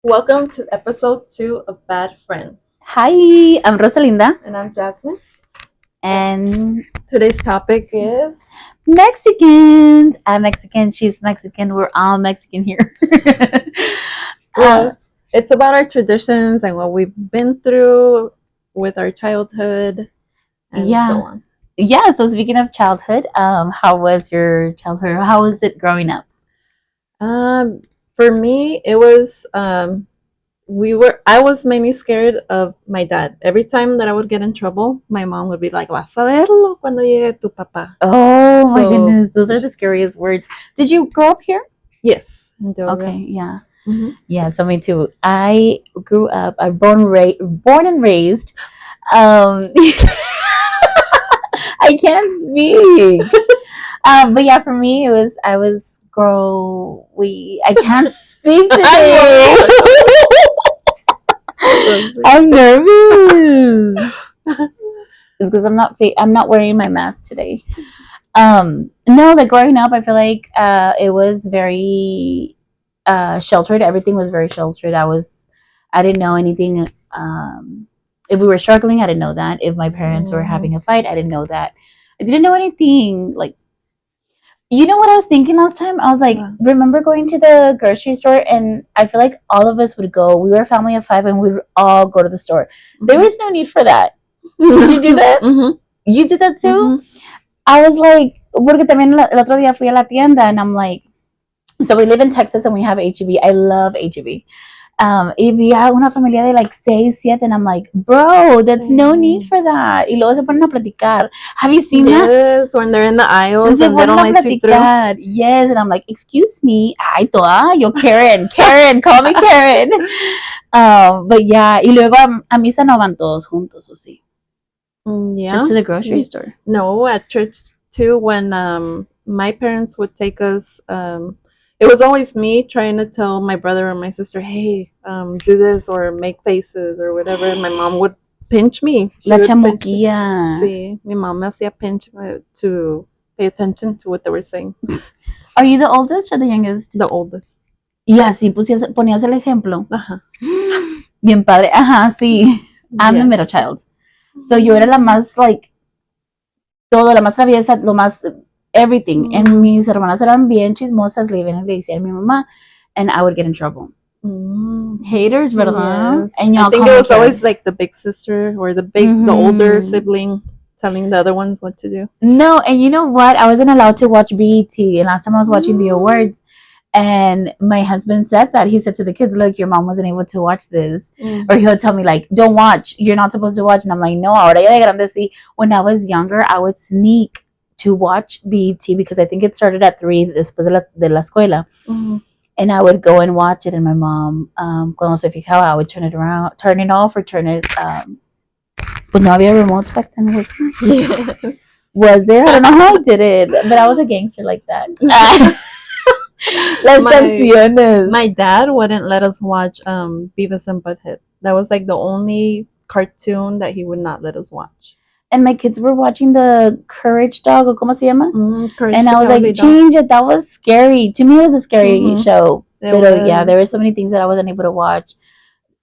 Welcome to episode 2 of Bad Friends. Hi, I'm Rosalinda, And I'm Jasmine. and Today's topic is Mexicans. I'm Mexican, she's Mexican, we're all Mexican here. uh, well, it's about our traditions and what we've been through with our childhood and so yeah, on. yeah. So speaking of childhood, how was your childhood? How was it growing up? Um, for me, it was I was mainly scared of my dad. Every time that I would get in trouble, my mom would be like, "Vas a verlo cuando llegue tu papá." Oh my So goodness, those are the scariest words. Did you grow up here? yes, in Del Okay, Rio. yeah, Mm-hmm. yeah. So me too. I grew up. I born and raised. I can't speak. But yeah, for me, it was I was grow. I can't speak today. I'm nervous. It's because I'm not wearing my mask today. No, like growing up, I feel like it was very sheltered. Everything was very sheltered. I didn't know anything. If we were struggling, I didn't know that. If my parents were having a fight, I didn't know that. I didn't know anything. Like, you know what I was thinking last time? I was like, remember going to the grocery store, and I feel like all of us would go. We were a family of 5, and we would all go to the store. There was no need for that. Did you do that? Mm-hmm. You did that too? Mm-hmm. I was like, porque también el otro día fui a la tienda, and I'm like, so we live in Texas and we have HEB. I love HEB. Y vi a una familia de like 6, 7, and I'm like, bro, that's no need for that. Y luego se ponen a platicar. Have you seen that? Yes, when they're in the aisles Se and they don't ponen a let you through. platicar. Yes, and I'm like, excuse me. Ay, toda, yo Karen, Karen, call me Karen. But yeah, y luego a misa no van todos juntos, ¿o sí? Yeah. Just to the grocery store. No, at church too. When my parents would take us, it was always me trying to tell my brother or my sister, "Hey, do this or make faces or whatever." And my mom would pinch me. La chamuquilla. Sí, mi mom me hacía pinch to pay attention to what they were saying. Are you the oldest or the youngest? The oldest. Y así ponías el ejemplo. Ajá. Bien padre. Ajá, sí. I'm the middle child. So yo era la más, like, todo, la más traviesa, lo más, everything. And mis hermanas eran bien chismosas, le decían a mi mamá, and I would get in trouble. Haters, ¿verdad? Yes. And I think it was always like the big sister or the older sibling telling the other ones what to do. No, and you know what? I wasn't allowed to watch BET. And last time I was watching the awards, and my husband said that. He said to the kids, look, your mom wasn't able to watch this. Or he'll tell me, like, don't watch. You're not supposed to watch. And I'm like, no, ahora ya de grande sí. When I was younger, I would sneak to watch BET because I think it started at 3 después de la escuela. And I would go and watch it. And my mom, cuando se fijaba, I would turn it off or turn it. Pues no había remotes back then. Was there? I don't know how I did it. But I was a gangster like that. My dad wouldn't let us watch Beavis and Butthead. That was like the only cartoon that he would not let us watch. And my kids were watching the Courage Dog, or ¿cómo se llama? Courage and I was like, change it. That was scary. To me, it was a scary show. But yeah, there were so many things that I wasn't able to watch.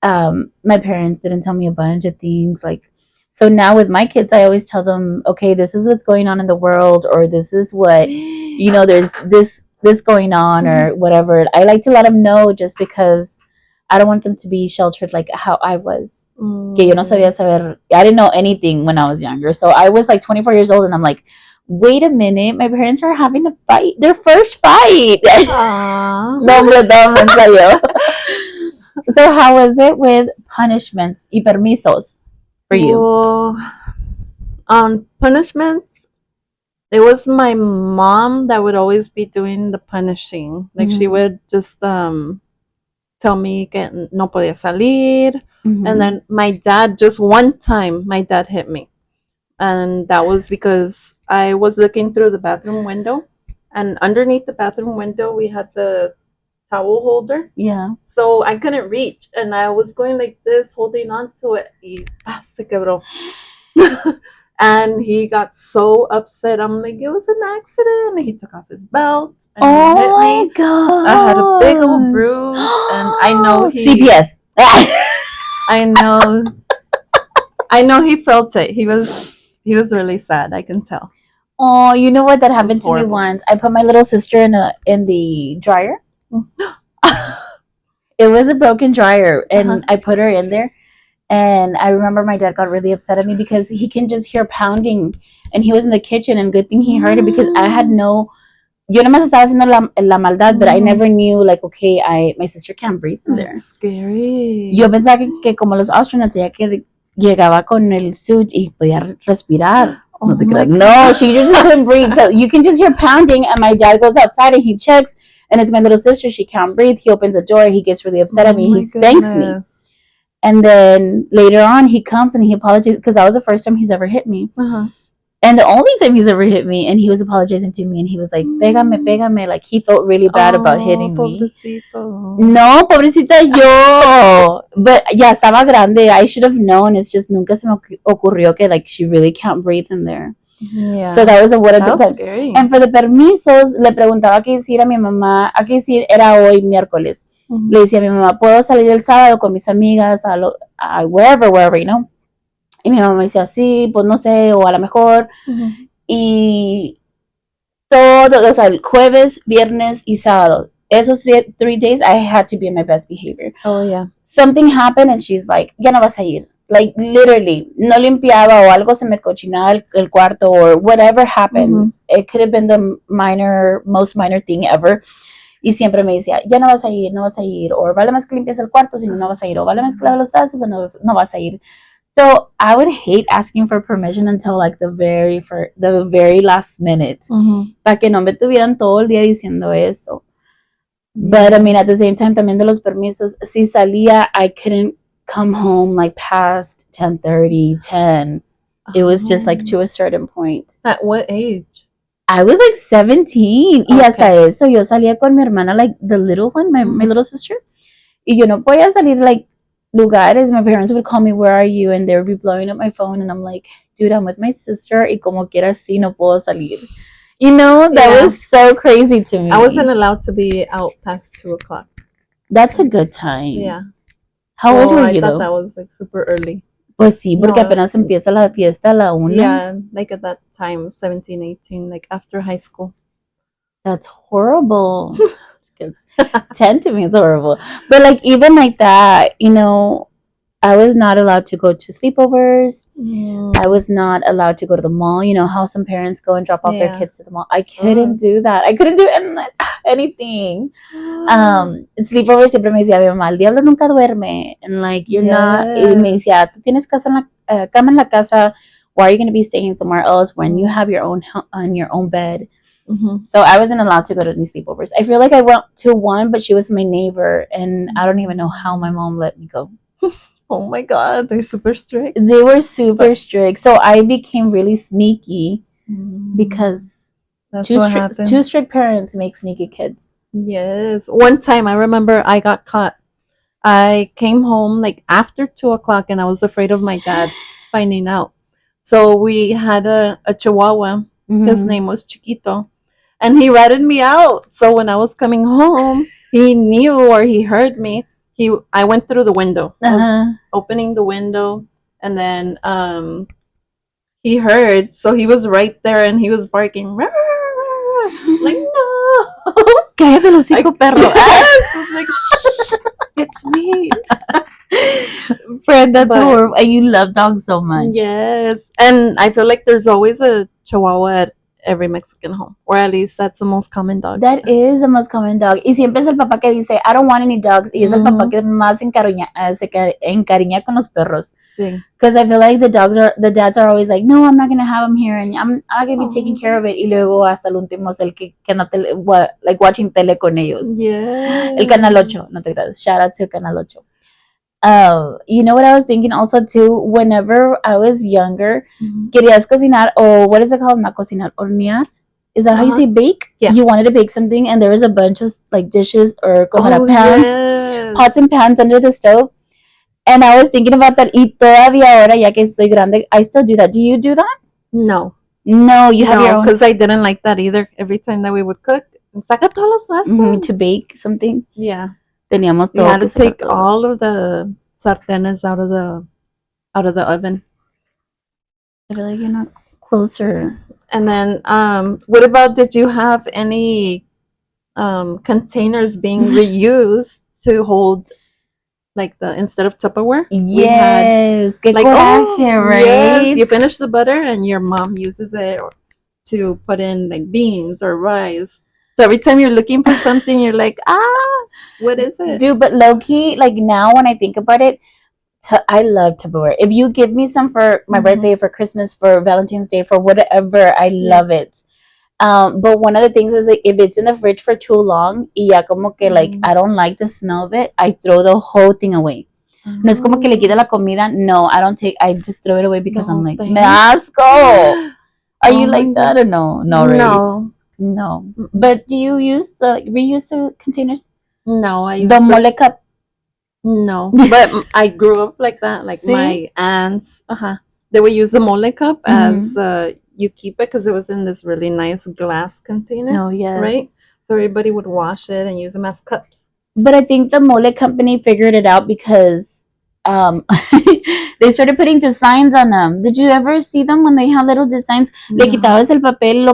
My parents didn't tell me a bunch of things. Like, so now with my kids, I always tell them, okay, this is what's going on in the world, or this is what, there's this going on, or whatever. I like to let them know just because I don't want them to be sheltered like how I was. Que yo no sabía saber. I didn't know anything when I was younger. So I was like 24 years old, and I'm like, wait a minute, my parents are having a fight. Their first fight. So how was it with punishments y permisos for you? On punishments, it was my mom that would always be doing the punishing. Like she would just tell me que no podía salir. And then my dad, just one time, my dad hit me. And that was because I was looking through the bathroom window. And underneath the bathroom window, we had the towel holder. Yeah. So I couldn't reach. And I was going like this, holding on to it. Y se quebró. And he got so upset. I'm like, it was an accident. And he took off his belt and he hit Oh my me. god! I had a big old bruise, and I know he. CPS. I know he felt it. He was really sad. I can tell. Oh, you know what? That It happened was to me horrible. once. I put my little sister in the dryer. It was a broken dryer, and Uh-huh. I put her in there. And I remember my dad got really upset at me because he can just hear pounding, and he was in the kitchen. And good thing he heard it because I had no. Yo nomás estaba haciendo la maldad, but I never knew, like, okay, my sister can't breathe in there. That's scary. Yo pensaba que como los astronauts, ya que llegaba con el suit y podía respirar. Oh my No, God. she just couldn't breathe. So you can just hear pounding, and my dad goes outside and he checks, and it's my little sister. She can't breathe. He opens the door. He gets really upset at me. my He spanks me. goodness. And then later on, he comes and he apologizes because that was the first time he's ever hit me. Uh-huh. And the only time he's ever hit me, and he was apologizing to me, and he was like, pégame, pégame. Like, he felt really bad about hitting me. Pobrecito. No, pobrecita yo. But ya estaba grande. I should have known. It's just nunca se me ocurrió que, like, she really can't breathe in there. Yeah. So that was one of the That was times. scary. And for the permisos, le preguntaba qué decir a mi mamá. A qué decir, era hoy miércoles. Mhm. Le decía a mi mamá, ¿puedo salir el sábado con mis amigas a wherever, you know? Y mi mamá me decía, sí, pues no sé, o a lo mejor. Mhm. Y todo, o sea, el jueves, viernes y sábado. Esos three days, I had to be in my best behavior. Oh, yeah. Something happened and she's like, ya no vas a ir. Like, literally, no limpiaba o algo se me cochinaba el cuarto or whatever happened. Mhm. It could have been the most minor thing ever. Y siempre me decía, ya no vas a ir, o vale más que limpies el cuarto, si no, no vas a ir, o vale más que laves los trastes, o no vas a ir. So I would hate asking for permission until like the very last minute, para que no me tuvieran todo el día diciendo eso. But I mean, at the same time, también de los permisos, si salía, I couldn't come home like past 10:30, 10. It was just like to a certain point. At what age? I was like 17. Y Okay. hasta eso, yo salía con mi hermana, like the little one, my little sister. Y yo no podía salir like lugares. My parents would call me, where are you? And they would be blowing up my phone. And I'm like, dude, I'm with my sister. Y como quiera así, no puedo salir. You know, that was so crazy to me. I wasn't allowed to be out past 2:00. That's a good time. Yeah. How old were I you thought though? that was like super early. Pues sí, porque No, apenas empieza la fiesta a la 1. Yeah, like at that time, 17, 18, like after high school. That's horrible. Because 10 to me is horrible. But like even like that, you know, I was not allowed to go to sleepovers. I was not allowed to go to the mall. You know how some parents go and drop off their Yeah. kids to the mall. I couldn't do that. I couldn't do anything. Sleepovers siempre me decía mi mamá, el diablo nunca duerme. And like, you're not. Y me decía, tú tienes cama en la casa. Why are you going to be staying somewhere else when you have your own bed? So I wasn't allowed to go to any sleepovers. I feel like I went to one, but she was my neighbor, and I don't even know how my mom let me go. Oh my God, they're super strict. They were super strict, so I became really sneaky because That's two what happened. strict parents make sneaky kids. Yes. One time I remember I got caught. I came home like after 2:00 and I was afraid of my dad finding out. So we had a Chihuahua. His name was Chiquito. And he ratted me out. So when I was coming home, he knew or he heard me. I went through the window. I was opening the window, and then he heard. So he was right there and he was barking. Like, no. Cállate el hocico, perro. Yes. I was like, shh, it's me. Fred, that's horrible. And you love dogs so much. Yes. And I feel like there's always a Chihuahua at every Mexican home, or at least that's the most common dog. That is the most common dog. Y siempre es el papá que dice, I don't want any dogs. Y es el papá que más se encariña con los perros. Sí. Because I feel like the dads are always like, no, I'm not going to have him here, and I'm not going to be taking care of it. Y luego hasta el último es el que no like watching tele con ellos. Yeah. El Canal 8. No te creas. Shout out to Canal 8. You know what I was thinking also too? Whenever I was younger, querías cocinar, or what is it called? Not cocinar, hornear. Is that how you say bake? Yeah. You wanted to bake something, and there was a bunch of like dishes or pans, pots and pans under the stove. And I was thinking about that. Y todavía ahora, ya que estoy grande, I still do that. Do you do that? No. No, you have your own because I didn't like that either. Every time that we would cook, saca todos los trastes. to bake something. Yeah, Teníamos we todo had que to sacar take todo. all of the sartenes out of the oven. I feel like you're not closer. And then, what about, did you have any containers being reused to hold, like, the instead of Tupperware? We had, Yes, qué like, coraje, right? yes, you finish the butter and your mom uses it to put in like beans or rice. So every time you're looking for something, you're like, what is it? Dude, but low key, like now when I think about it, I love Tupperware. If you give me some for my birthday, for Christmas, for Valentine's Day, for whatever, I love it. But one of the things is like if it's in the fridge for too long, y ya como que like I don't like the smell of it, I throw the whole thing away. No es como que le quita la comida. No, I just throw it away because I'm like, me da asco. Are you like that or no? No, right? No. But do you use reuse the containers? No, I use the mole cup. No, but I grew up like that. Like my aunts, they would use the mole cup as you keep it because it was in this really nice glass container. Oh, yes. Right? So everybody would wash it and use them as cups. But I think the mole company figured it out because they started putting designs on them. Did you ever see them when they had little designs? No. Le quitabas el papel,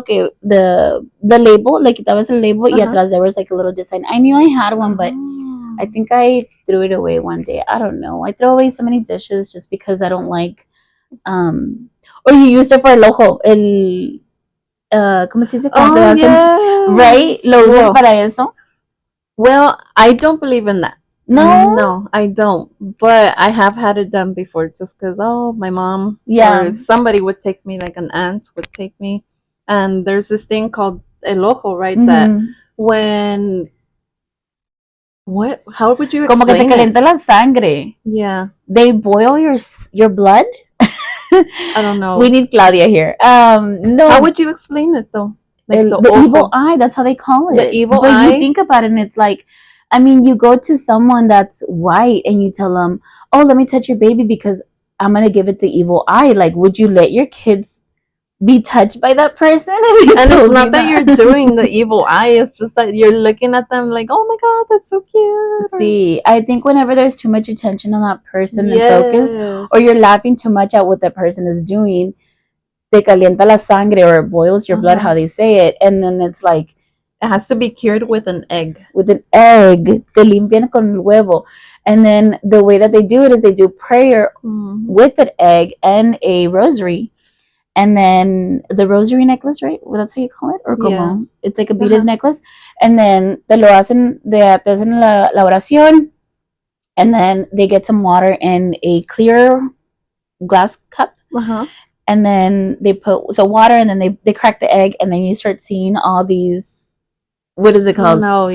the label, le quitabas el label, y atrás there was like a little design. I knew I had one, but I think I threw it away one day. I don't know. I throw away so many dishes just because I don't like. Or you used it for el ojo, ¿cómo se dice? Right? ¿Lo usas para eso? Well, I don't believe in that. No, I don't. But I have had it done before, just because my mom or somebody would take me, like an aunt would take me, and there's this thing called el ojo, right? That when how would you explain como que te calienta la sangre. Yeah. They boil your blood. I don't know. We need Claudia here. No. How would you explain it though? Like the evil eye, that's how they call it. The evil but eye. You think about it and it's like, I mean, you go to someone that's white and you tell them, oh, let me touch your baby because I'm going to give it the evil eye. Like, would you let your kids be touched by that person? And it's not that you're doing the evil eye. It's just that you're looking at them like, oh my God, that's so cute. See, I think whenever there's too much attention on that person and focus, or you're laughing too much at what that person is doing, te calienta la sangre, or it boils your blood, how they say it. And then it's like, it has to be cured with an egg. With an egg. Te limpian con el huevo. And then the way that they do it is they do prayer with an egg and a rosary. And then the rosary necklace, right? Well, that's how you call it? Or como? It's like a beaded necklace. And then te hacen la oración. And then they get some water in a clear glass cup. And then they put water, and then they crack the egg, and then you start seeing all these. What is it called? No,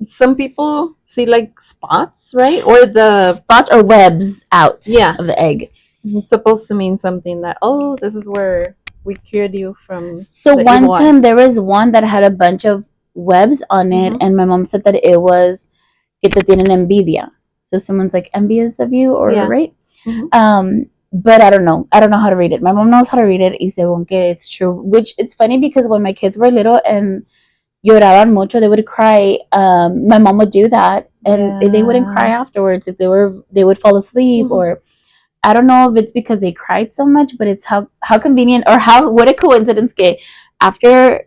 some people see like spots, right? Or the spots or webs out of the egg. It's supposed to mean something that, this is where we cured you from. So one time there was one that had a bunch of webs on it, and my mom said that it was que te tienen envidia. So someone's like envious of you, or right? But I don't know. I don't know how to read it. My mom knows how to read it, y según que it's true. Which it's funny because when my kids were little and lloraban mucho, they would cry. My mom would do that, and they wouldn't cry afterwards. If they would fall asleep, or I don't know if it's because they cried so much, but it's how convenient, or what a coincidence que after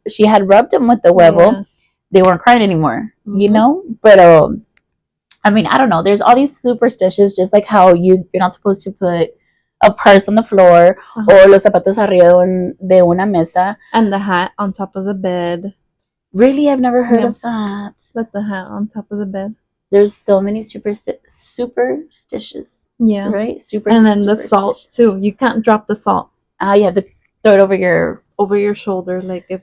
she had rubbed them with the huevo, they weren't crying anymore, you know? But I mean, I don't know. There's all these superstitions, just like how you're not supposed to put a purse on the floor, or los zapatos arriba de una mesa, and the hat on top of the bed. Really, I've never heard of that. Let the hat on top of the bed. There's so many superstitious. Yeah. Right? And then the salt too. You can't drop the salt. You have to throw it over your shoulder, like if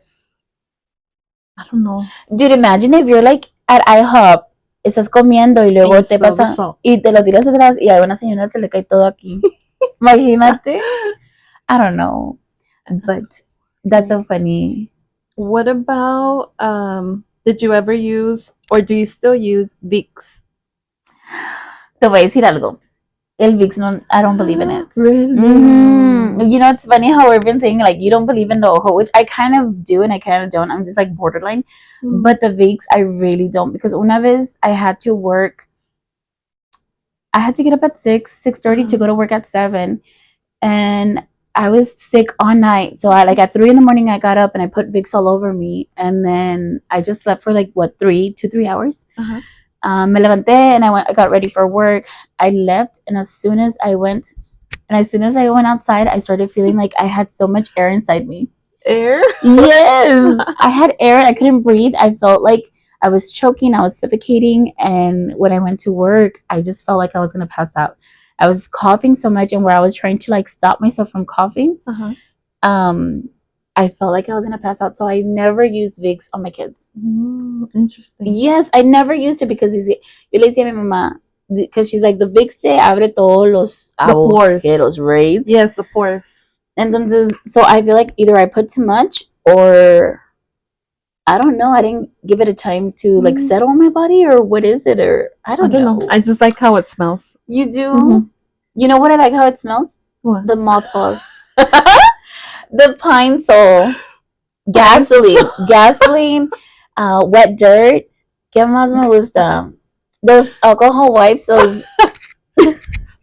I don't know. Dude, imagine if you're like at IHOP, estás comiendo y luego te pasa y te lo tiras atrás y a una señora se le cae todo aquí. Imagínate. I don't know. But that's so funny. What about did you ever use, or do you still use Vicks? Te voy a decir algo. El Vicks, no, I don't believe in it. Really? You know, it's funny how we've been saying like you don't believe in the ojo, which I kind of do and I kind of don't. I'm just like borderline. Mm. But the Vicks, I really don't, because una vez I had to work. I had to get up at 6:30 to go to work at 7, and I was sick all night. So I like at 3 in the morning I got up and I put Vicks all over me, and then I just slept for like what 3 hours. Uh-huh. Me levanté and I got ready for work. I left, and as soon as I went outside, I started feeling like I had so much air inside me. Air? Yes, I had air. I couldn't breathe. I felt like I was choking. I was suffocating. And when I went to work, I just felt like I was gonna pass out. I was coughing so much, and where I was trying to like stop myself from coughing, Uh-huh. I felt like I was gonna pass out. So I never used Vicks on my kids. Interesting. Yes, I never used it because yo le decía a mi mamá, because she's like, the Vicks te abre todos los The pores. agujeros, right? Yes, the pores. Entonces, so I feel like either I put too much, or I don't know, I didn't give it a time to like settle in my body, or what is it, or I don't know. I just like how it smells. You do? Mhm. You know what I like how it smells? What? The mothballs. The pine sol. Gasoline, wet dirt. ¿Qué más me gusta? Those alcohol wipes,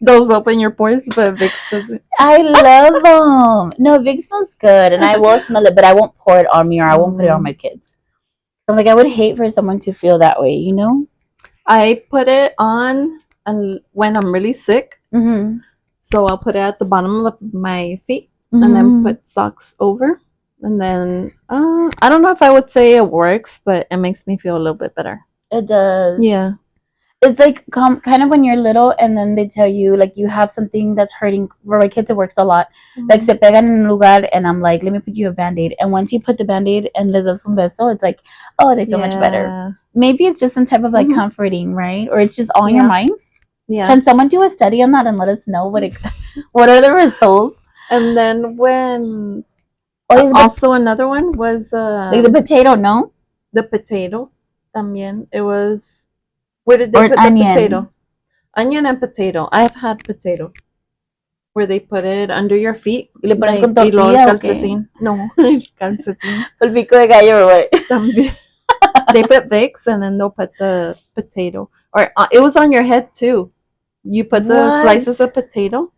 Those open your pores, but Vicks doesn't. I love them. No, Vicks smells good, and I will smell it, but I won't pour it on me, or I won't put it on my kids. I'm like, I would hate for someone to feel that way, you know? I put it on when I'm really sick. Mm-hmm. So I'll put it at the bottom of my feet, and then put socks over. And then I don't know if I would say it works, but it makes me feel a little bit better. It does. Yeah. It's like kind of when you're little, and then they tell you like you have something that's hurting. For my kids, it works a lot. Like se pegan en un lugar, and I'm like, let me put you a band-aid. And once you put the band-aid and les das un beso, it's like, oh, they feel much better. Maybe it's just some type of like comforting, right? Or it's just all in your mind. Yeah. Can someone do a study on that and let us know what are the results? And then when also another one was like the potato, no? The potato. También. It was, where did they put the potato? Onion and potato. I've had potato. Where they put it under your feet. ¿Y le pones con tortilla o qué? No, calcetín. El pico de gallo, or what? También. They put Vicks, and then they'll put the potato. Or it was on your head too. You put the slices of potato,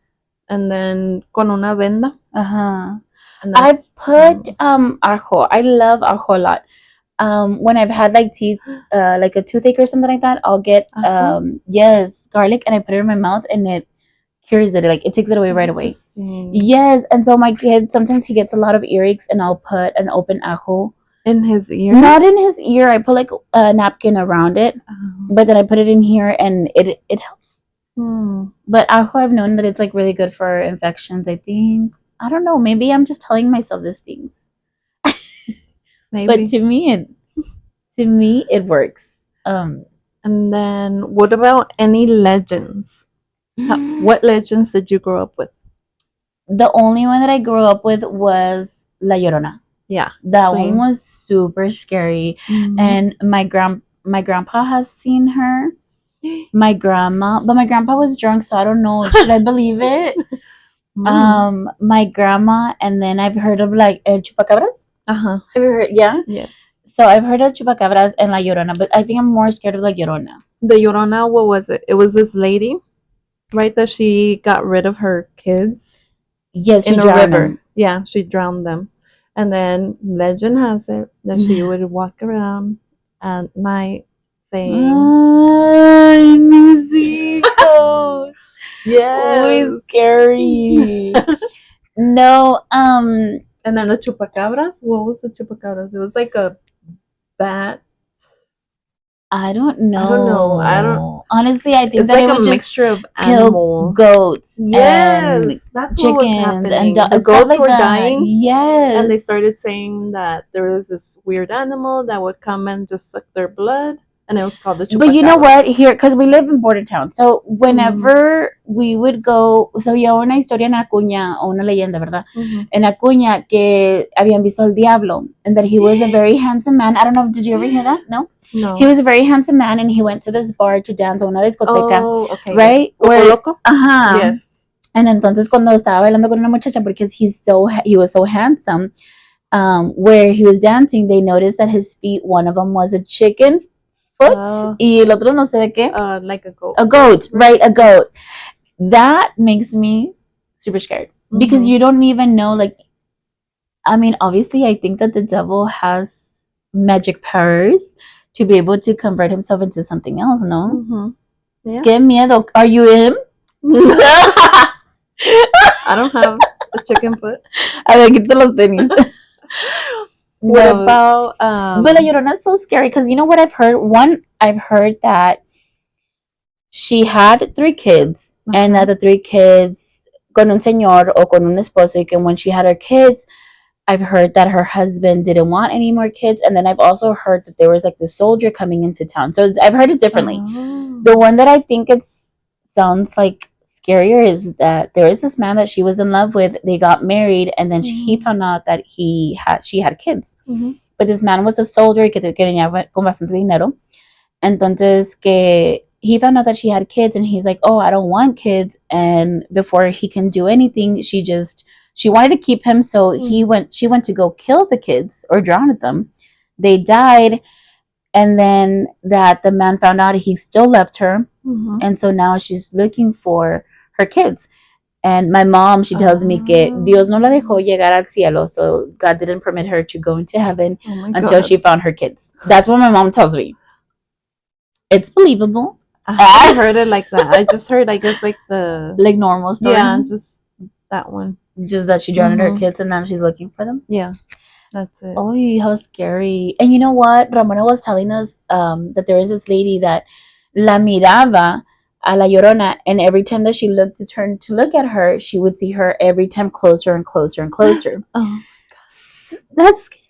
and then con una venda. Uh-huh. I put ajo. I love ajo a lot. When I've had like teeth, like a toothache or something like that, I'll get garlic, and I put it in my mouth, and it cures it. Like it takes it away right away. Yes, and so my kid, sometimes he gets a lot of earaches, and I'll put an open ajo in his ear. Not in his ear. I put like a napkin around it, but then I put it in here, and it helps. But ajo, I've known that it's like really good for infections. I think, I don't know. Maybe I'm just telling myself these things. Maybe. But to me, it works. And then, what about any legends? What legends did you grow up with? The only one that I grew up with was La Llorona. Yeah, that one was super scary. And my grandpa has seen her. My grandma was drunk, so I don't know. Should I believe it? My grandma, and then I've heard of like El Chupacabras. Have you heard? Yeah. So I've heard of Chupacabras and La Llorona, but I think I'm more scared of La Llorona. The Llorona, what was it? It was this lady, right? That she got rid of her kids. Yes, in a river. Them. Yeah, she drowned them. And then legend has it that she would walk around at night saying, "Ay, mis hijos." Yes. Always scary. No, and then the chupacabras. What was the chupacabras? It was like a bat. I don't know. Honestly, I think it's like a mixture of animals, goats, and that's chickens, what was happening. And the goats were dying. Yes, and they started saying that there was this weird animal that would come and just suck their blood, And it was called the Chupacabra. But you know what? Here, because we live in border town, so whenever we would go, so había una historia en Acuña, o una leyenda, ¿verdad? En Acuña, que habían visto al diablo, and that he was a very handsome man. I don't know, did you ever hear that? No? No. He was a very handsome man, and he went to this bar to dance, a una discoteca. Oh, okay. Right? Yes. Loco? Ajá. Yes. And entonces cuando estaba bailando con una muchacha, because he was so handsome, where he was dancing, they noticed that his feet, one of them was a chicken foot, y el otro no sé de qué. Like a goat. A goat, right? A goat. That makes me super scared because you don't even know, like, I mean, obviously, I think that the devil has magic powers to be able to convert himself into something else, no? Yeah. Qué miedo. Are you him? I don't have a chicken foot. A ver, quítate los tenis. What about But La Llorona's so scary because you know what I've heard? I've heard that she had 3 kids and that the 3 kids con un señor o con un esposo, y que when she had her kids, I've heard that her husband didn't want any more kids, and then I've also heard that there was like this soldier coming into town. So I've heard it differently. The one that I think sounds like scarier is that there is this man that she was in love with. They got married, and then he found out that she had kids. But this man was a soldier que venía con bastante dinero. Entonces que he found out that she had kids, and he's like, "Oh, I don't want kids." And before he can do anything, she wanted to keep him, so she went to go kill the kids or drown them. They died, and then that the man found out, he still left her, and so now she's looking for her kids. And my mom, she tells me que Dios no la dejó llegar al cielo, so God didn't permit her to go into heaven until she found her kids. That's what my mom tells me. It's believable. I haven't heard it like that. I just heard, I guess, like the like normal story. Yeah, just that one. Just that she drowned her kids and now she's looking for them. Yeah, that's it. Oh, how scary! And you know what? Ramona was telling us that there is this lady that la miraba a La Llorona, and every time that she looked to turn to look at her, she would see her every time closer and closer and closer. Oh my God. That's scary.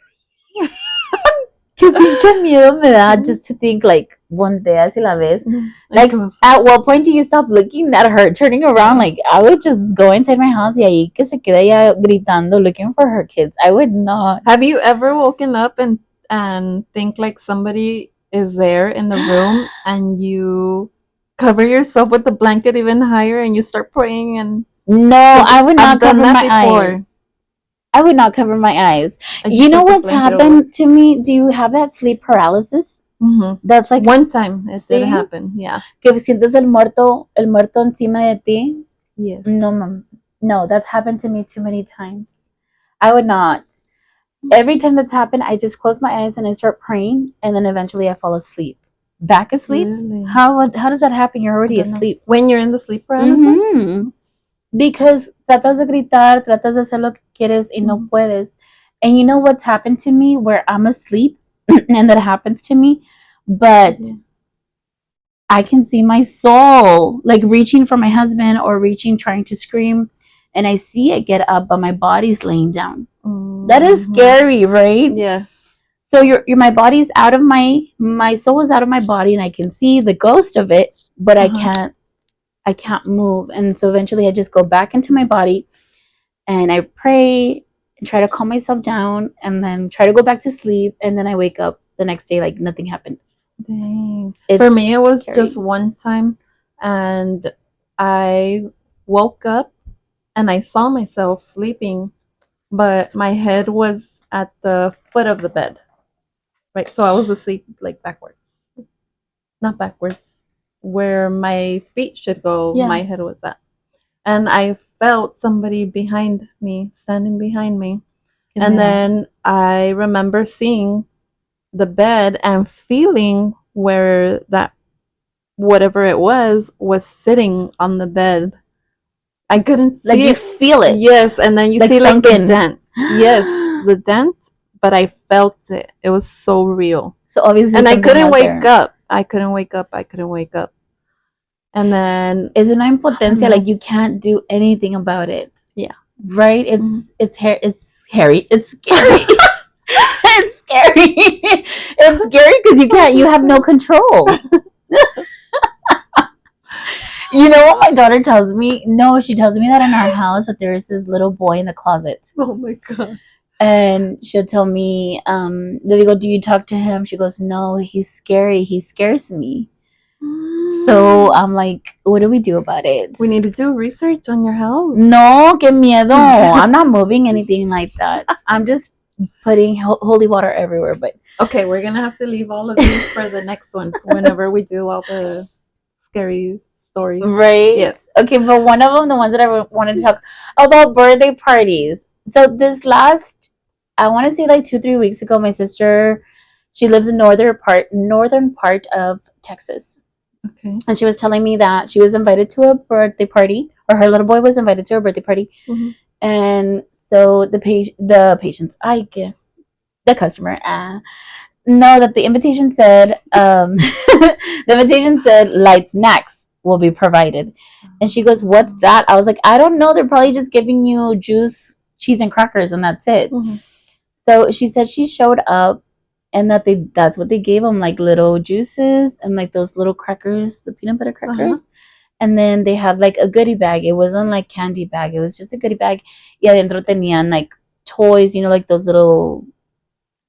Qué pinche miedo me da just to think, like, volteas y la ves. Like, at what point do you stop looking at her, turning around? Like, I would just go inside my house y ahí que se quede ella gritando, looking for her kids. I would not. Have you ever woken up and think like somebody is there in the room and you cover yourself with the blanket even higher and you start praying? And no, I would not cover my eyes. I would not cover my eyes. You know what's happened to me? Do you have that sleep paralysis? That's like one time it did happen. Yeah. Que sientes el muerto encima de ti. Yes. No, mom. No, that's happened to me too many times. I would not. Every time that's happened, I just close my eyes and I start praying, and then eventually I fall asleep. Back asleep? Really? How does that happen? You're already asleep. When you're in the sleep paralysis? Because tratas de gritar, tratas de hacer lo que quieres y no puedes. And you know what's happened to me where I'm asleep and that happens to me, but I can see my soul like reaching for my husband or trying to scream, and I see it get up, but my body's laying down. That is scary, right? Yes. So my body's out of my soul is out of my body, and I can see the ghost of it, but I can't move. And so eventually I just go back into my body and I pray and try to calm myself down and then try to go back to sleep, and then I wake up the next day like nothing happened. Dang. For me, it was just one time, and I woke up and I saw myself sleeping, but my head was at the foot of the bed. Right? So I was asleep like backwards. Not backwards. Where my feet should go, my head was at. And I felt somebody behind me, standing behind me. And then I remember seeing the bed and feeling where that whatever it was sitting on the bed. I couldn't see like it. You feel it. Yes, and then you like see like the in. dent. Yes, the dent, but I felt it. It was so real. So obviously, and I couldn't wake up. I couldn't wake up. And then it's una impotencia, like you can't do anything about it. Yeah. Right? It's hairy. It's scary. It's scary. It's scary because you have no control. You know what my daughter tells me? No, she tells me that in our house that there is this little boy in the closet. Oh my god. And she'll tell me, le digo, do you talk to him? She goes, no, he's scary. He scares me. So I'm like, what do we do about it? We need to do research on your house. No, que miedo. I'm not moving anything like that. I'm just putting holy water everywhere. But okay, we're gonna have to leave all of these for the next one whenever we do all the scary stories. Right? Yes. Okay, but one of them, the ones that I wanted to talk about, birthday parties. So this last, I want to say like 2-3 weeks ago, my sister, she lives in northern part of Texas. Okay. And she was telling me that she was invited to a birthday party, or her little boy was invited to a birthday party. Mm-hmm. And so the patients, the customer, know that the invitation said, light snacks will be provided. And she goes, what's that? I was like, I don't know. They're probably just giving you juice, cheese, and crackers, and that's it. Mm-hmm. So she said she showed up, and that's what they gave them, like little juices and like those little crackers, the peanut butter crackers. And then they had like a goodie bag. It wasn't like candy bag. It was just a goodie bag. Y adentro tenían like toys, like those little,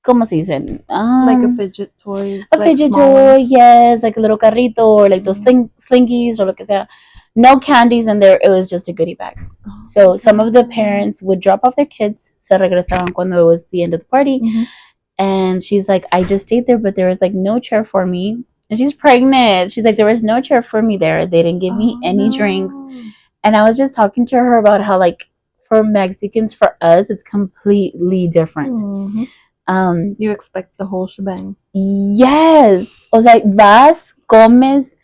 ¿cómo se dicen? Like a fidget toys. A like fidget toy, yes, like a little carrito or like those slinkies or lo que sea. No candies in there. It was just a goodie bag. Oh, so some of the parents would drop off their kids. Se regresaban cuando it was the end of the party. Mm-hmm. And she's like, I just stayed there, but there was like no chair for me. And she's pregnant. She's like, there was no chair for me there. They didn't give me any drinks. And I was just talking to her about how, like, for Mexicans, for us, it's completely different. Mm-hmm. You expect the whole shebang. Yes. I was like, vas, comes.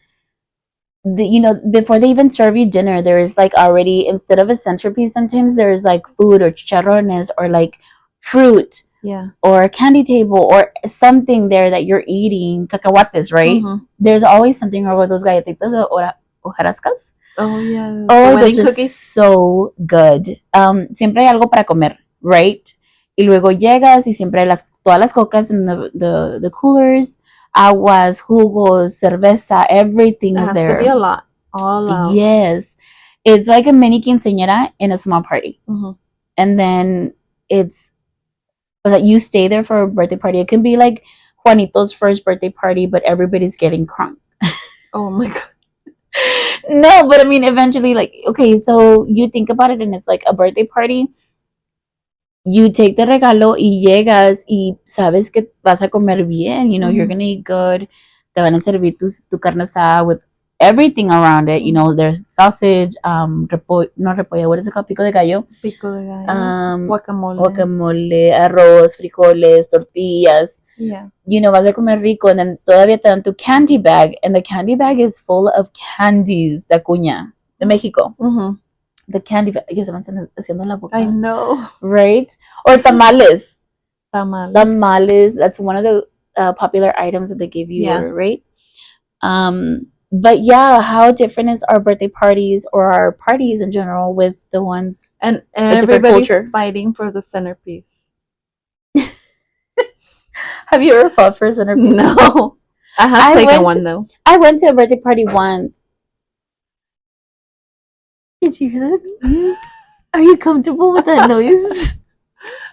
Before they even serve you dinner, there's like already, instead of a centerpiece, sometimes there's like food or chicharrones or like fruit. Yeah. Or a candy table or something there that you're eating, cacahuates, right? Mm-hmm. There's always something over those galletitas or hojarascas. Oh, yeah. Oh, those are so good. Siempre hay algo para comer, right? Y luego llegas y siempre hay todas las cocas in the coolers, aguas, jugos, cerveza, everything is there. It has to be a lot. All out. Yes. It's like a mini quinceañera in a small party. Mm-hmm. And then it's that you stay there for a birthday party. It can be like Juanito's first birthday party, but everybody's getting crunk. Oh my god. No, but I mean, eventually, like, okay, so you think about it, and it's like a birthday party. You take the regalo y llegas y sabes que vas a comer bien. You're gonna eat good. Te van a servir tu carne asada with everything around it. There's sausage, no repollo, what is it called? Pico de gallo. Guacamole, arroz, frijoles, tortillas. Yeah. Vas a comer rico, and then todavía te dan tu candy bag, and the candy bag is full of candies de Acuña, de Mexico. Mm-hmm. The candy bag, ya se van haciendo la boca. I know. Right? Or tamales. Tamales. That's one of the popular items that they give you, right? But yeah, how different is our birthday parties or our parties in general with the ones and everybody's fighting for the centerpiece. Have you ever fought for a centerpiece? No. I have taken one though. I went to a birthday party once. Did you hear that? Are you comfortable with that noise?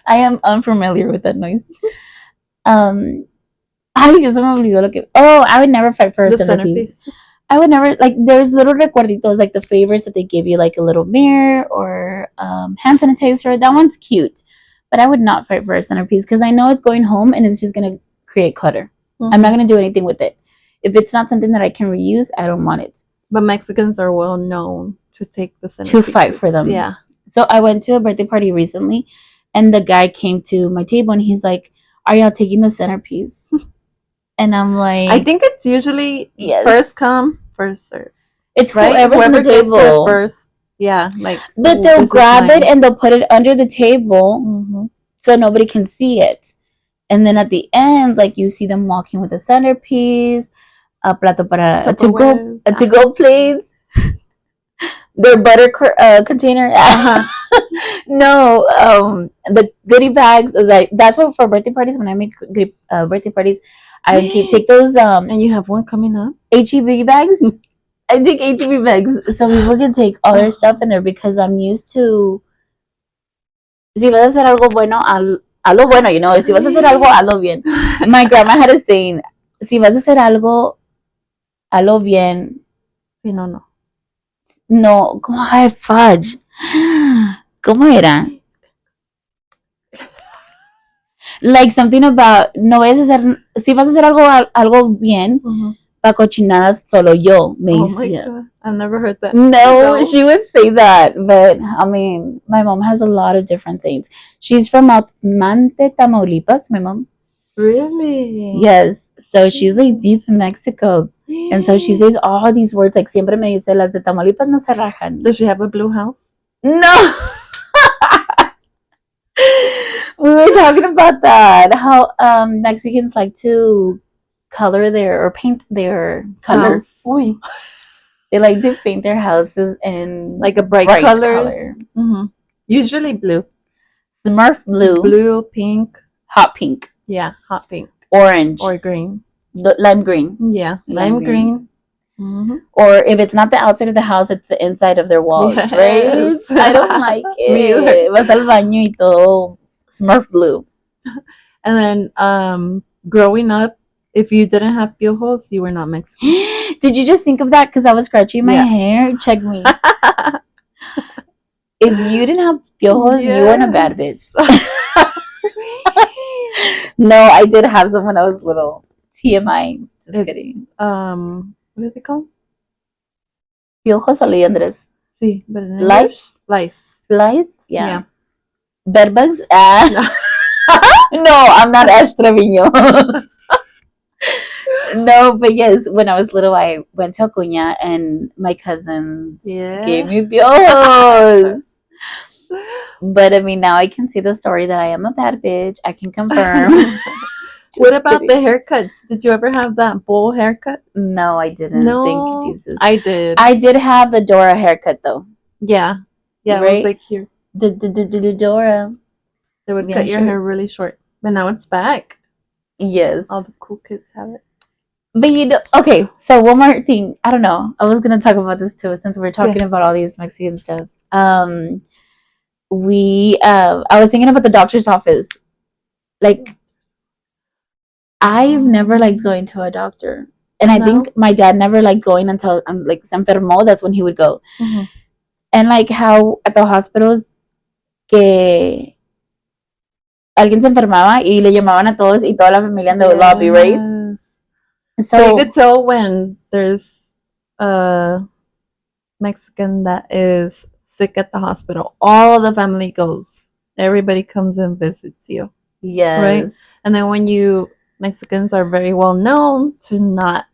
I am unfamiliar with that noise. I just me olvidó lo que. Oh, I would never fight for a centerpiece. I would never, like, there's little recuerditos, like the favors that they give you, like a little mirror or hand sanitizer. That one's cute. But I would not fight for a centerpiece because I know it's going home and it's just going to create clutter. Mm-hmm. I'm not going to do anything with it. If it's not something that I can reuse, I don't want it. But Mexicans are well known to take the centerpieces. To fight for them. Yeah. So I went to a birthday party recently and the guy came to my table and he's like, are y'all taking the centerpiece? And I'm like, I think it's usually first come, first serve. It's right? Whoever's on the table. First. Yeah, like. But they'll grab it and they'll put it under the table so nobody can see it. And then at the end, like, you see them walking with a centerpiece, a plato para to go plates, their butter container. No, the goodie bags is like that's what for birthday parties. When I make birthday parties, I take those And you have one coming up? HEB bags. I take HEB bags so people can take all their stuff in there because I'm used to. Si vas a hacer algo bueno, hazlo bueno, you know. Si vas a hacer algo, hazlo bien. My grandma had a saying: si vas a hacer algo, hazlo bien. Sí, no, no. No, ¿cómo? Ay, fudge. ¿Cómo era? Like something about no vayas a hacer, si vas a hacer algo bien, pa cochinadas solo yo, me Oh my decía. God. I've never heard that. No, she would say that, but I mean, my mom has a lot of different things. She's from Altamante, Tamaulipas, my mom. Really? Yes, so she's like deep in Mexico, and so she says all these words. Like siempre me dice, las de Tamaulipas no se rajan. Does she have a blue house? No. We were talking about that. How Mexicans like to color their or paint their colors. They like to paint their houses in like a bright colors. Color. Usually blue. Smurf blue. Blue, pink. Hot pink. Yeah, hot pink. Orange. Or green. Lime green. Yeah, lime green. Or if it's not the outside of the house, it's the inside of their walls, yes. Right? I don't like it. Vas al baño y todo Smurf blue. And then growing up, if you didn't have piojos, you were not Mexican. Did you just think of that because I was scratching my hair? Check me. If you didn't have piojos, you weren't a bad bitch. No, I did have some when I was little. TMI. Just kidding. What are they called? Piojos o liendres? Sí, but in Lice? Lice. Lice? Yeah. Bedbugs? No, I'm not Ash Trevino. No, but yes, when I was little, I went to Acuña and my cousin gave me piojos. But I mean, now I can see the story that I am a bad bitch. I can confirm. What about the haircuts? Did you ever have that bowl haircut? No, I didn't. No, thank you, Jesus. I did. I did have the Dora haircut though. Yeah. Yeah, right? It was like here. The Dora. They would cut your hair really short. But now it's back. Yes. All the cool kids have it. But you know, okay, so one more thing. I don't know. I was gonna talk about this too, since we're talking about all these Mexican stuffs. I was thinking about the doctor's office. Like, I've never liked going to a doctor, and I think my dad never liked going until like se enfermó. That's when he would go. And like how at the hospitals, que alguien se enfermaba y le llamaban a todos y toda la familia in the lobby, right? So you could tell when there's a Mexican that is sick at the hospital. All the family goes. Everybody comes and visits you. Yes. Right? And then when Mexicans are very well known to not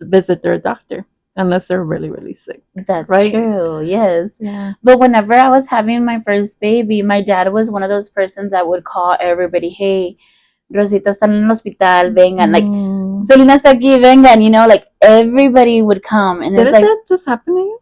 visit their doctor unless they're really, really sick. That's right? True. Yes. Yeah. But whenever I was having my first baby, my dad was one of those persons that would call everybody, hey, Rosita está en el hospital, vengan. Like, Selena está aquí, vengan, you know, like everybody would come. And Did it's like, that just happen to you?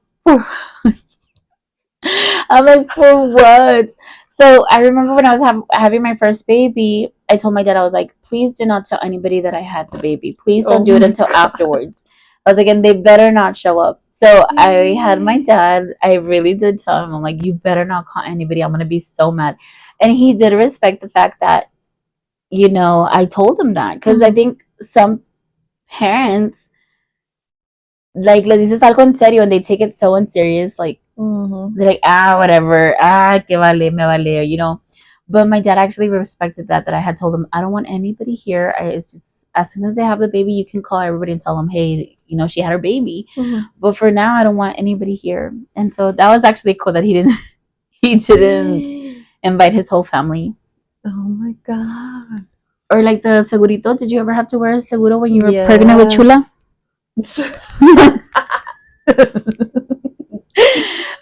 I'm like, for what? So I remember when I was having my first baby, I told my dad, I was like, please do not tell anybody that I had the baby. Please don't do it until afterwards. I was like, and they better not show up. So I had my dad, I really did tell him, I'm like, you better not call anybody. I'm going to be so mad. And he did respect the fact that, you know, I told him that. Because I think some parents, like, le dices algo en serio and they take it so unserious. Like, they're like, whatever. Que vale, me vale, you know. But my dad actually respected that I had told him, I don't want anybody here. It's just, as soon as they have the baby, you can call everybody and tell them, hey, you know, she had her baby. But for now, I don't want anybody here. And so that was actually cool that he didn't invite his whole family. Oh my God. Or like the segurito. Did you ever have to wear a seguro when you were pregnant with Chula?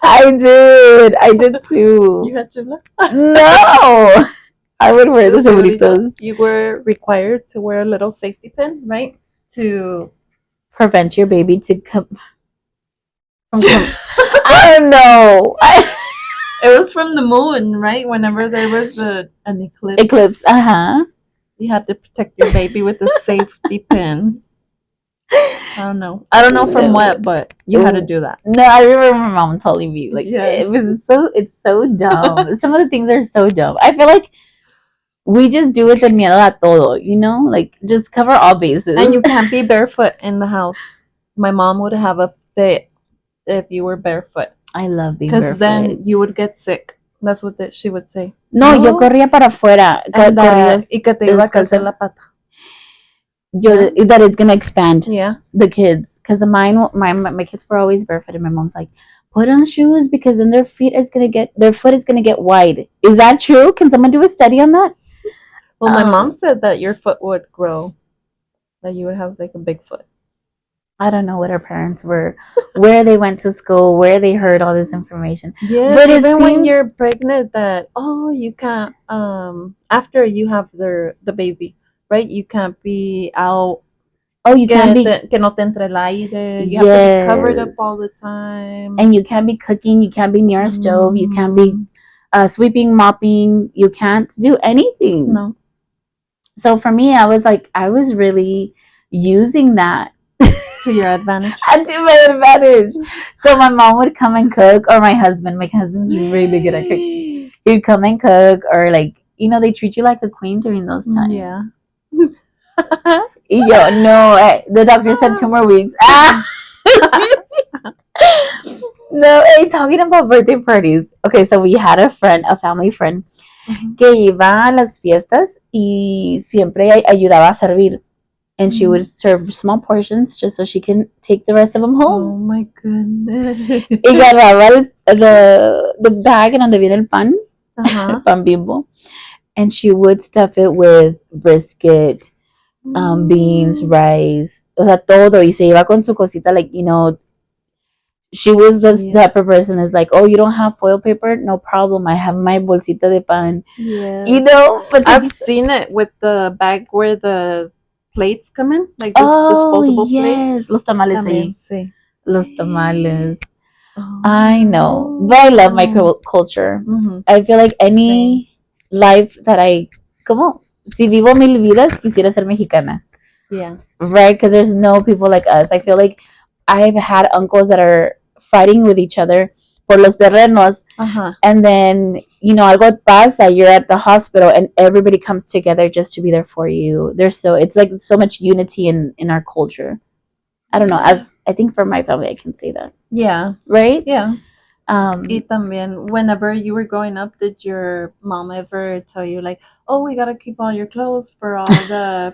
I did too. You had Chula? No. I would wear the seguritos. You were required to wear a little safety pin, right? To prevent your baby to come. I don't know. It was from the moon, right? Whenever there was an eclipse. Eclipse. You had to protect your baby with a safety pin. I don't know from No. what, but you had to do that. No, I remember my mom telling me like Yes. it's so dumb. Some of the things are so dumb. I feel like we just do it de miedo a todo, you know? Like just cover all bases. And you can't be barefoot in the house. My mom would have a fit if you were barefoot. I love being Because barefoot. then you would get sick. That's what she would say. No, yo corría para afuera. And Corrías y que te iba a crecer la pata. That it's gonna expand. Yeah. The kids, because my kids were always barefoot, and my mom's like, put on shoes because then their foot is gonna get wide. Is that true? Can someone do a study on that? Well, my mom said that your foot would grow, that you would have like a big foot. I don't know what our parents were, where they went to school, where they heard all this information. Yeah, but even when you're pregnant, that you can't after you have the baby, right? You can't be out. Oh, you can't be que no te entre el aire. You have to be covered up all the time. And you can't be cooking. You can't be near a stove. You can't be sweeping, mopping. You can't do anything. No. So for me, I was really using that to your advantage. To my advantage. So my mom would come and cook, or my husband. My husband's really good at cooking. He'd come and cook, or like, they treat you like a queen during those times. Yeah. The doctor said 2 more weeks. No, hey, talking about birthday parties. Okay, so we had a family friend, que iba a las fiestas y siempre ayudaba a servir. And she would serve small portions just so she can take the rest of them home. Oh my goodness. Y agarraba the bag en donde viene el pan, pan Bimbo, and she would stuff it with brisket, beans, rice, o sea, todo. Y se iba con su cosita, like, she was the type of person that's like, oh, you don't have foil paper? No problem. I have my bolsita de pan. Yeah. But I've seen it with the bag where the plates come in, like disposable plates. Los tamales ahí. Sí. Los tamales. I know, but I love my culture. I feel like any life that si vivo mil vidas, quisiera ser mexicana. Yeah. Right? Because there's no people like us. I feel like I've had uncles that are fighting with each other por los terrenos, and then algo pasa, you're at the hospital and everybody comes together just to be there for you. It's like so much unity in our culture. I don't know, as I think for my family I can say that. Yeah. Right? Yeah. Y también, whenever you were growing up, did your mom ever tell you like, oh, we gotta keep all your clothes for all the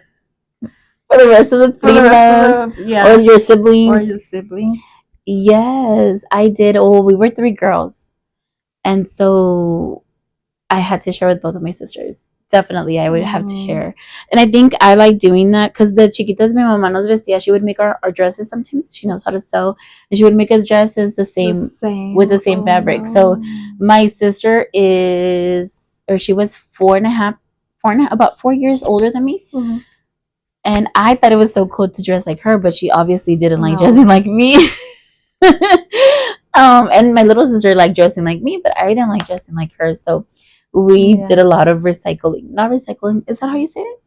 for the rest of the primas, or your siblings? Yes, I did. Oh, we were 3 girls. And so I had to share with both of my sisters. Definitely, I would have to share. And I think I like doing that because the chiquitas mi mamá nos vestía. She would make our dresses sometimes. She knows how to sew. And she would make us dresses the same. With the same fabric. No. So my sister she was 4.5, about 4 years older than me. Mm-hmm. And I thought it was so cool to dress like her, but she obviously didn't like dressing like me. And my little sister liked dressing like me, but I didn't like dressing like her. So we did a lot of recycling. Not recycling, is that how you say it?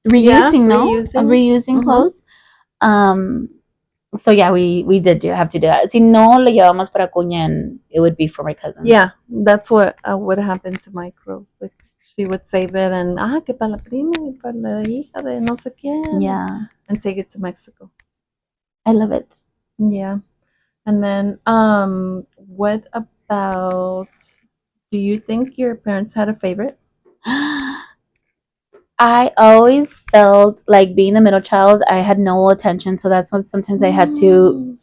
Reusing, reusing clothes. So yeah, we did have to do that. Si no, le llevamos para Acuña, and it would be for my cousins. Yeah, that's what would happen to my clothes. Like, she would save it and que para la prima y para la hija de no sé quién. Yeah, and take it to Mexico. I love it. Yeah. And then, what about, do you think your parents had a favorite? I always felt like being the middle child, I had no attention. So that's what sometimes I had to,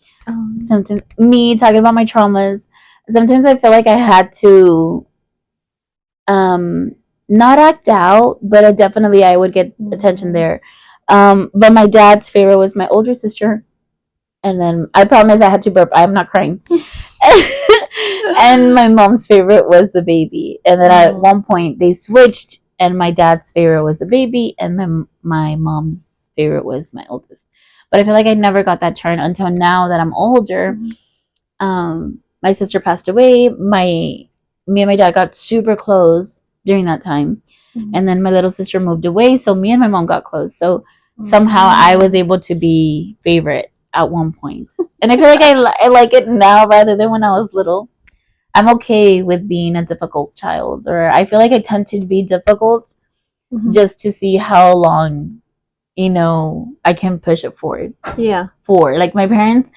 sometimes me talking about my traumas, sometimes I feel like I had to, not act out, but I would get attention there. But my dad's favorite was my older sister. And then I promise I had to burp. I'm not crying. And my mom's favorite was the baby. And then at one point they switched, and my dad's favorite was the baby, and my mom's favorite was my oldest. But I feel like I never got that turn until now that I'm older. My sister passed away. My me and my dad got super close during that time. Mhm. And then my little sister moved away, so me and my mom got close. So somehow I was able to be favorite at one point. And I feel like I like it now rather than when I was little. I'm okay with being a difficult child, or I feel like I tend to be difficult Mhm. just to see how long, I can push it forward. Yeah. Like my parents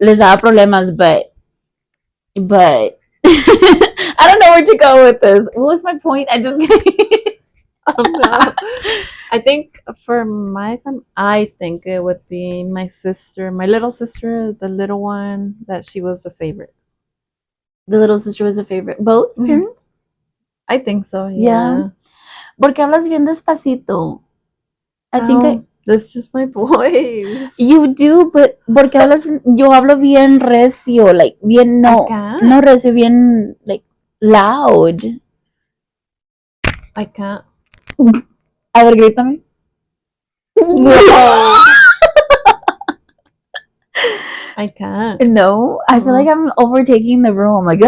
les daba problemas, but I don't know where to go with this. What was my point? I just Oh, no. I think for I think it would be my sister, my little sister, the little one, that she was the favorite. the little sister was a favorite. Both Mhm. parents? I think so. Yeah. Yeah. ¿Por qué hablas bien despacito? I think That's just my voice. you do, but ¿por qué hablas bien? Yo hablo bien recio, like bien can't. no recio, bien like loud. I can't. A ver, grítame. No. I can't. No, I feel like I'm overtaking the room. Like,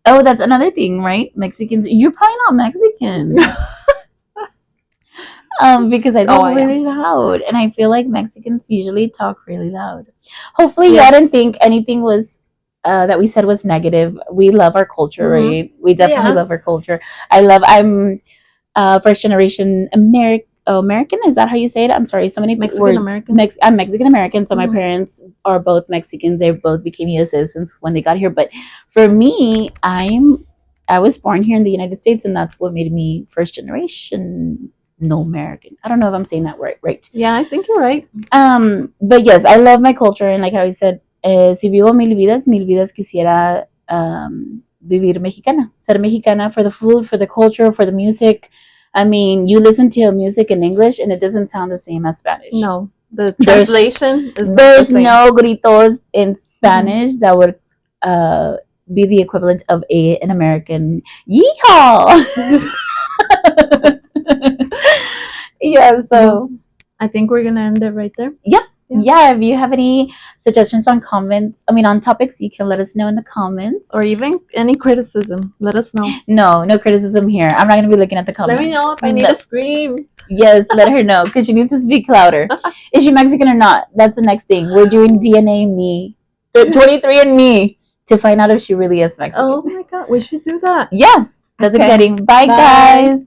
oh, that's another thing, right? Mexicans, you're probably not Mexican. Because I talk really loud, and I feel like Mexicans usually talk really loud. Hopefully, y'all didn't think anything was that we said was negative. We love our culture, right? We definitely love our culture. I'm first generation American. Is that how you say it? I'm sorry, so many Mexican American. I'm Mexican American, so my parents are both Mexicans. They both became U.S. citizens when they got here. But for me, I was born here in the United States, and that's what made me first generation no American. I don't know if I'm saying that right. Yeah, I think you're right. But yes, I love my culture, and like how I said, si vivo mil vidas quisiera vivir mexicana, ser mexicana, for the food, for the culture, for the music. I mean, you listen to music in English and it doesn't sound the same as Spanish. No, the translation is there's the same. no gritos in Spanish that would be the equivalent of an American yeehaw. Yeah, so I think we're gonna end it right there. Yep. Yeah, if you have any suggestions on topics, you can let us know in the comments. Or even any criticism, let us know. No criticism here. I'm not going to be looking at the comments. Let me know if I need to scream. Yes, let her know, because she needs to speak louder. Is she Mexican or not? That's the next thing. We're doing DNA me. There's 23andMe to find out if she really is Mexican. Oh my god, we should do that. Yeah, that's exciting. Bye, guys.